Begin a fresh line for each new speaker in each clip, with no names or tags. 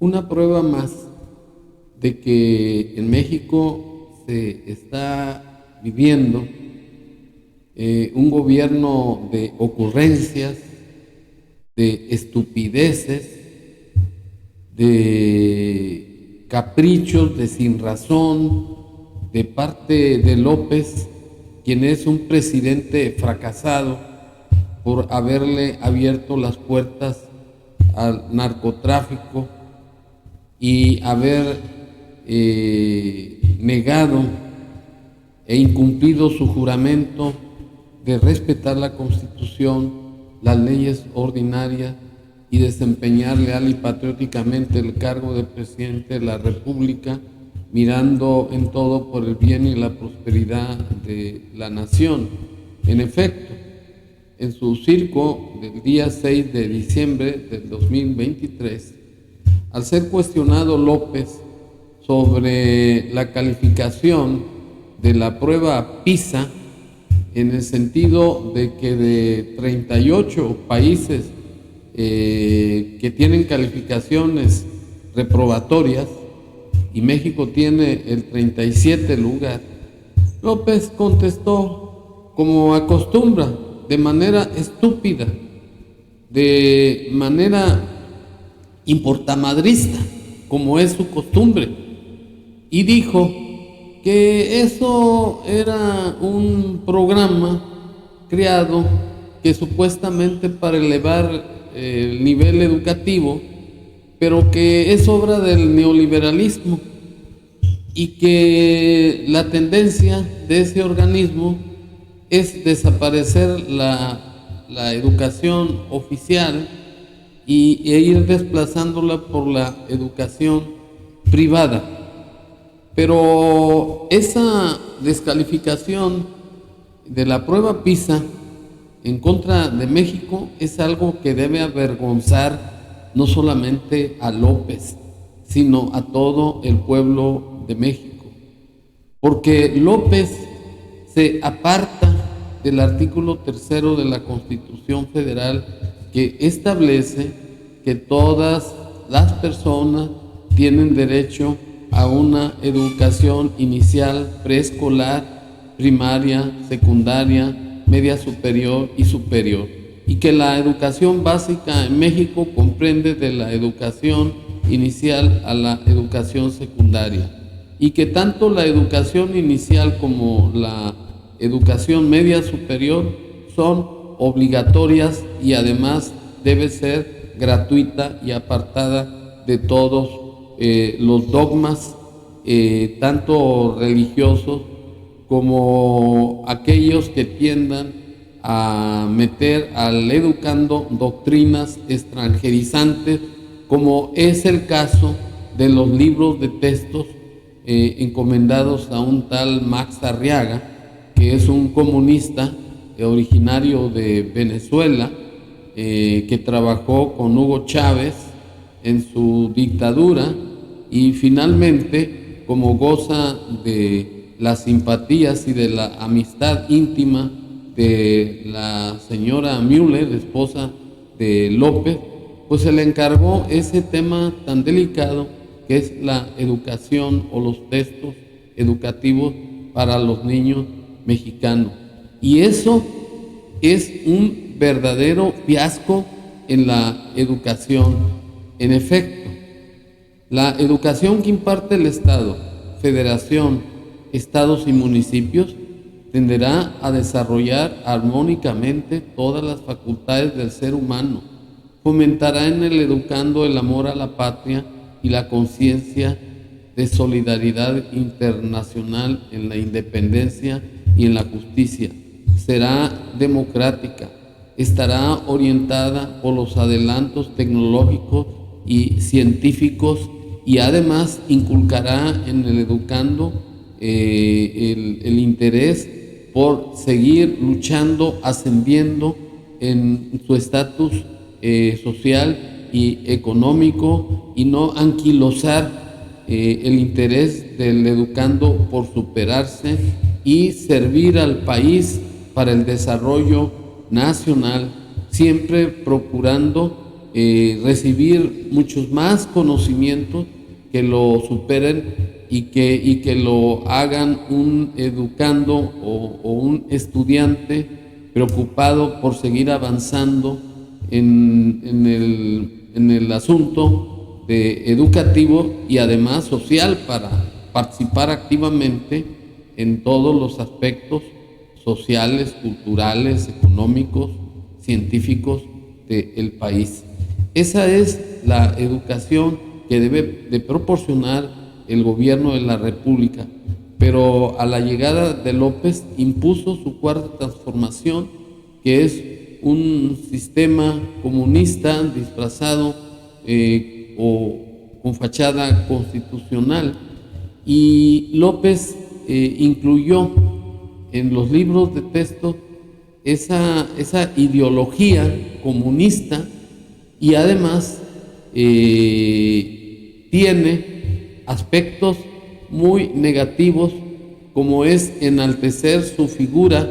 una prueba más de que en México se está viviendo un gobierno de ocurrencias, de estupideces, de caprichos, de sinrazón, de parte de López, quien es un presidente fracasado por haberle abierto las puertas al narcotráfico y haber negado e incumplido su juramento de respetar la Constitución, las leyes ordinarias y desempeñar leal y patrióticamente el cargo de presidente de la República, mirando en todo por el bien y la prosperidad de la nación. En efecto, en su circo del día 6 de diciembre del 2023, al ser cuestionado López sobre la calificación de la prueba PISA, en el sentido de que de 38 países que tienen calificaciones reprobatorias y México tiene el 37 lugar, López contestó como acostumbra, de manera estúpida, de manera importamadrista, como es su costumbre, y dijo que eso era un programa creado que supuestamente para elevar el nivel educativo, pero que es obra del neoliberalismo y que la tendencia de ese organismo es desaparecer la educación oficial e ir desplazándola por la educación privada. Pero esa descalificación de la prueba PISA en contra de México es algo que debe avergonzar no solamente a López, sino a todo el pueblo de México. Porque López se aparta del artículo 3 de la Constitución Federal, que establece que todas las personas tienen derecho a una educación inicial, preescolar, primaria, secundaria, media superior y superior, y que la educación básica en México comprende de la educación inicial a la educación secundaria, y que tanto la educación inicial como la educación media superior son obligatorias y además debe ser gratuita y apartada de todos los dogmas, tanto religiosos como aquellos que tiendan a meter al educando doctrinas extranjerizantes, como es el caso de los libros de textos encomendados a un tal Max Arriaga, que es un comunista originario de Venezuela, que trabajó con Hugo Chávez en su dictadura y finalmente, como goza de las simpatías y de la amistad íntima de la señora Müller, esposa de López, pues se le encargó ese tema tan delicado que es la educación o los textos educativos para los niños mexicanos. Y eso es un verdadero fiasco en la educación. En efecto, la educación que imparte el Estado, Federación, estados y municipios tenderá a desarrollar armónicamente todas las facultades del ser humano, fomentará en el educando el amor a la patria y la conciencia de solidaridad internacional en la independencia y en la justicia, será democrática, estará orientada por los adelantos tecnológicos y científicos y además inculcará en el educando el interés por seguir luchando, ascendiendo en su estatus social y económico y no anquilosar el interés del educando por superarse y servir al país para el desarrollo nacional, siempre procurando recibir muchos más conocimientos que lo superen y que lo hagan un educando o un estudiante preocupado por seguir avanzando en el asunto educativo y además social, para participar activamente en todos los aspectos sociales, culturales, económicos, científicos del país. Esa es la educación que debe de proporcionar el gobierno de la República. Pero a la llegada de López impuso su cuarta transformación, que es un sistema comunista disfrazado o con fachada constitucional. Y López incluyó en los libros de texto esa ideología comunista, y además tiene aspectos muy negativos, como es enaltecer su figura,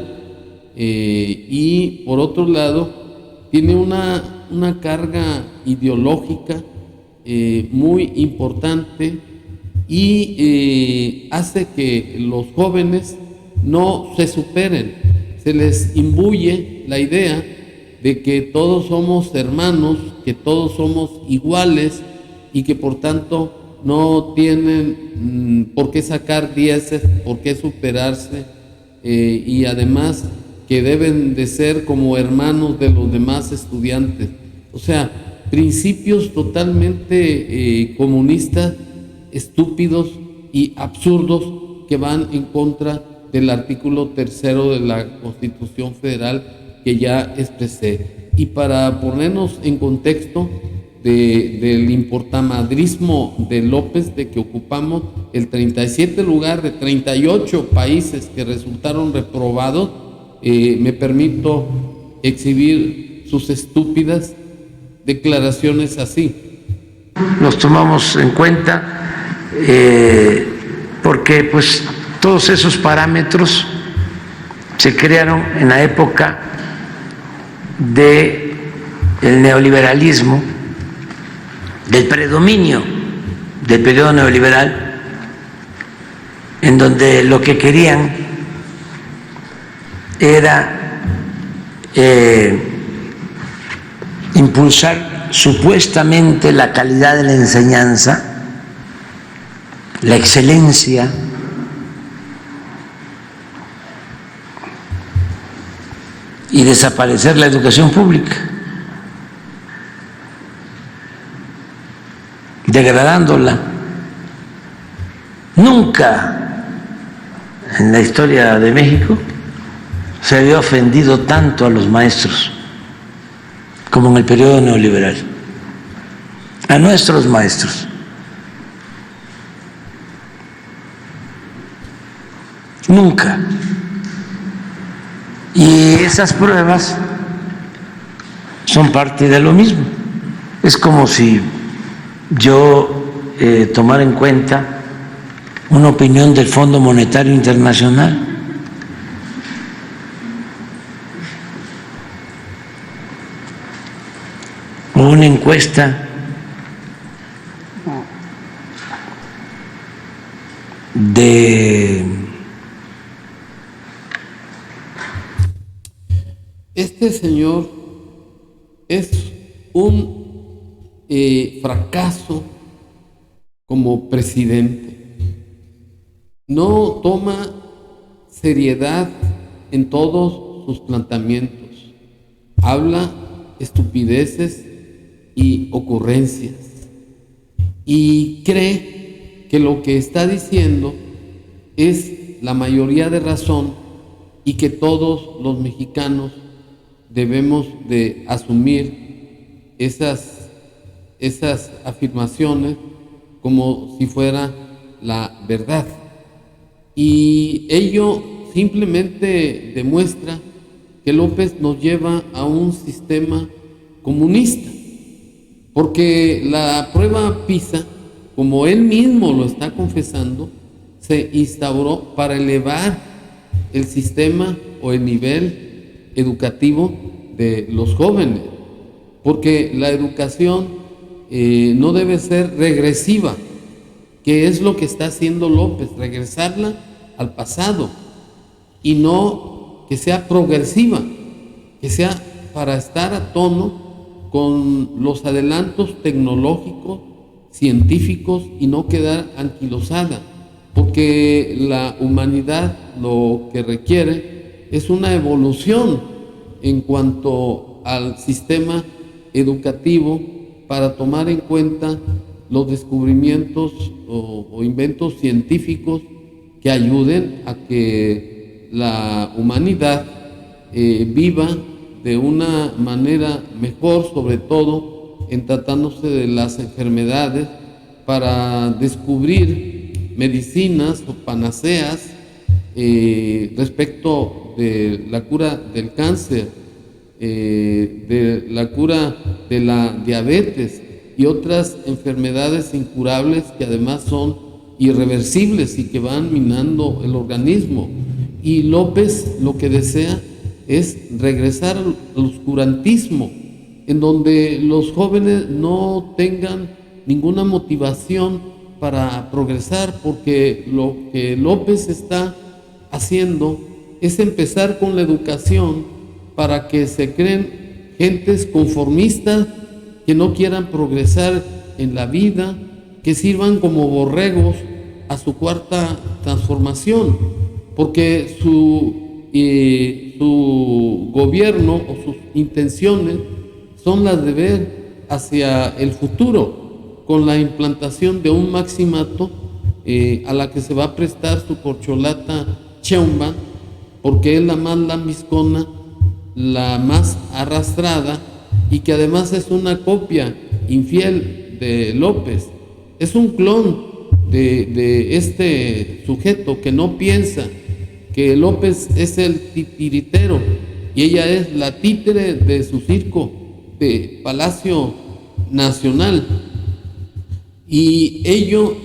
y por otro lado tiene una carga ideológica muy importante, y hace que los jóvenes no se superen. Se les imbuye la idea de que todos somos hermanos, que todos somos iguales, y que por tanto no tienen por qué sacar 10, por qué superarse, y además que deben de ser como hermanos de los demás estudiantes. O sea, principios totalmente comunistas, estúpidos y absurdos, que van en contra del artículo 3 de la Constitución Federal que ya expresé. Y para ponernos en contexto del importamadrismo de López, de que ocupamos el 37 lugar de 38 países que resultaron reprobados, me permito exhibir sus estúpidas declaraciones así.
Los tomamos en cuenta porque pues todos esos parámetros se crearon en la época del neoliberalismo, del predominio del periodo neoliberal, en donde lo que querían era impulsar supuestamente la calidad de la enseñanza, la excelencia, y desaparecer la educación pública, degradándola. Nunca en la historia de México se había ofendido tanto a los maestros como en el periodo neoliberal, a nuestros maestros. Nunca. Y esas pruebas son parte de lo mismo. Es como si yo tomara en cuenta una opinión del Fondo Monetario Internacional. O una encuesta de...
Este señor es un fracaso como presidente. No toma seriedad en todos sus planteamientos. Habla estupideces y ocurrencias, y cree que lo que está diciendo es la mayoría de razón, y que todos los mexicanos debemos de asumir esas afirmaciones como si fuera la verdad. Y ello simplemente demuestra que López nos lleva a un sistema comunista, porque la prueba PISA, como él mismo lo está confesando, se instauró para elevar el sistema o el nivel educativo de los jóvenes. porque la educación no debe ser regresiva, que es lo que está haciendo López, regresarla al pasado, y no que sea progresiva, que sea para estar a tono con los adelantos tecnológicos, científicos, y no quedar anquilosada, porque la humanidad lo que requiere es una evolución en cuanto al sistema educativo para tomar en cuenta los descubrimientos o inventos científicos que ayuden a que la humanidad viva de una manera mejor, sobre todo en tratándose de las enfermedades, para descubrir medicinas o panaceas respecto de la cura del cáncer, de la cura de la diabetes y otras enfermedades incurables que además son irreversibles y que van minando el organismo. Y López lo que desea es regresar al oscurantismo, en donde los jóvenes no tengan ninguna motivación para progresar, porque lo que López está haciendo es empezar con la educación para que se creen gentes conformistas que no quieran progresar en la vida, que sirvan como borregos a su cuarta transformación, porque su gobierno o sus intenciones son las de ver hacia el futuro, con la implantación de un maximato a la que se va a prestar su corcholata Sheinbaum, porque es la más lambiscona, la más arrastrada, y que además es una copia infiel de López. Es un clon de este sujeto que no piensa, que López es el titiritero y ella es la títere de su circo de Palacio Nacional, y ello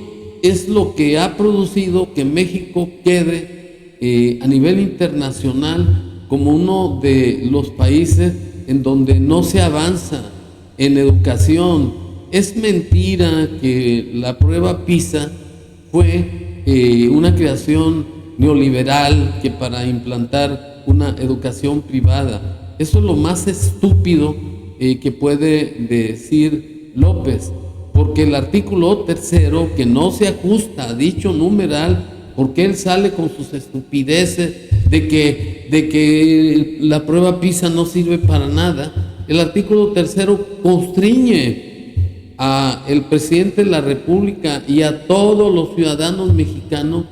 es lo que ha producido que México quede a nivel internacional como uno de los países en donde no se avanza en educación. Es mentira que la prueba PISA fue una creación neoliberal que para implantar una educación privada. Eso es lo más estúpido que puede decir López, porque el artículo 3, que no se ajusta a dicho numeral, porque él sale con sus estupideces de que la prueba PISA no sirve para nada. El artículo 3 constriñe a el presidente de la República y a todos los ciudadanos mexicanos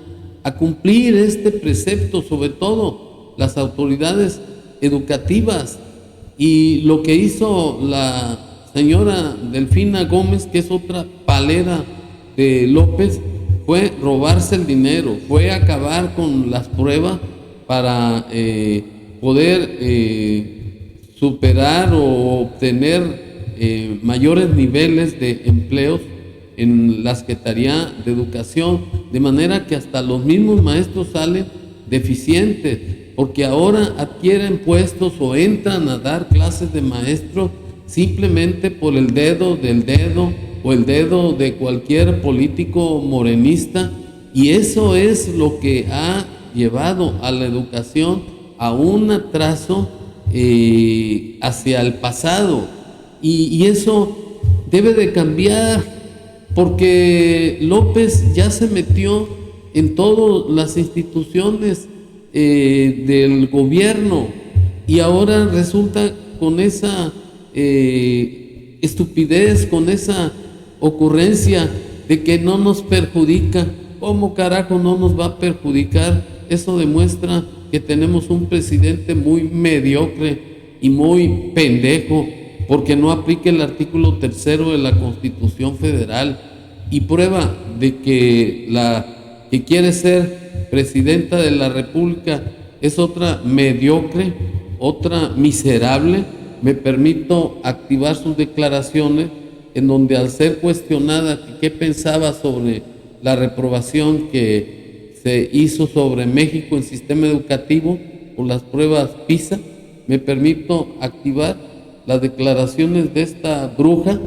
a cumplir este precepto, sobre todo las autoridades educativas. Y lo que hizo la señora Delfina Gómez, que es otra palera de López, fue robarse el dinero, fue acabar con las pruebas para poder superar o obtener mayores niveles de empleos en la Secretaría de Educación, de manera que hasta los mismos maestros salen deficientes, porque ahora adquieren puestos o entran a dar clases de maestro simplemente por el dedo o el dedo de cualquier político morenista, y eso es lo que ha llevado a la educación a un atraso hacia el pasado, y eso debe de cambiar, porque López ya se metió en todas las instituciones del gobierno, y ahora resulta con esa estupidez, con esa ocurrencia de que no nos perjudica. ¿Cómo carajo no nos va a perjudicar? Eso demuestra que tenemos un presidente muy mediocre y muy pendejo, porque no aplica el artículo 3 de la Constitución Federal, y prueba de que la que quiere ser presidenta de la República es otra mediocre, otra miserable. Me permito activar sus declaraciones, en donde al ser cuestionada qué pensaba sobre la reprobación que se hizo sobre México en sistema educativo por las pruebas PISA, me permito activar las declaraciones de esta bruja,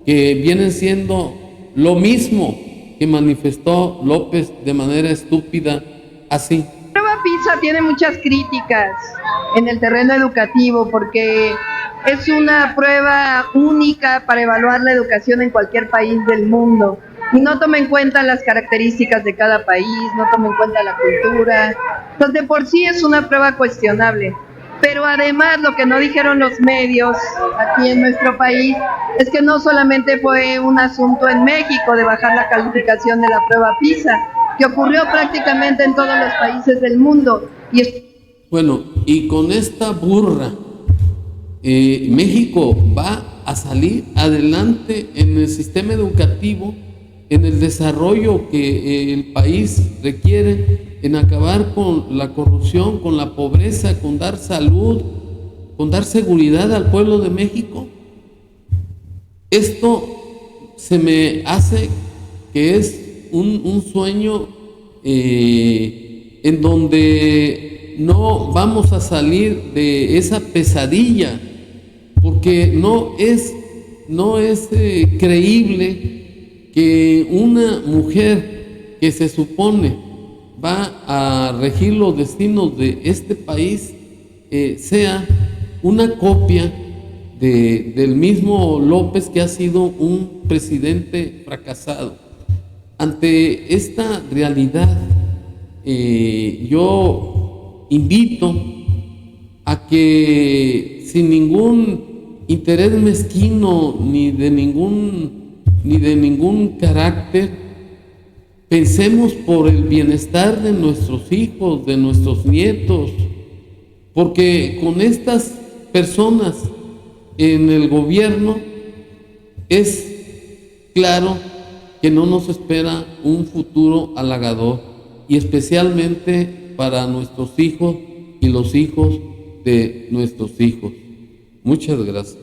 que vienen siendo lo mismo que manifestó López de manera estúpida así.
La prueba PISA tiene muchas críticas en el terreno educativo porque es una prueba única para evaluar la educación en cualquier país del mundo y no toma en cuenta las características de cada país, no toma en cuenta la cultura. Entonces, de por sí es una prueba cuestionable. Pero además lo que no dijeron los medios aquí en nuestro país es que no solamente fue un asunto en México de bajar la calificación de la prueba PISA, que ocurrió prácticamente en todos los países del mundo.
Bueno, y con esta burra, México va a salir adelante en el sistema educativo, en el desarrollo que el país requiere, en acabar con la corrupción, con la pobreza, con dar salud, con dar seguridad al pueblo de México. Esto se me hace que es un sueño en donde no vamos a salir de esa pesadilla, porque no es creíble que una mujer que se supone va a regir los destinos de este país sea una copia del mismo López, que ha sido un presidente fracasado. Ante esta realidad, yo invito a que, sin ningún interés mezquino ni de ningún carácter, pensemos por el bienestar de nuestros hijos, de nuestros nietos, porque con estas personas en el gobierno es claro que no nos espera un futuro halagador, y especialmente para nuestros hijos y los hijos de nuestros hijos. Muchas gracias.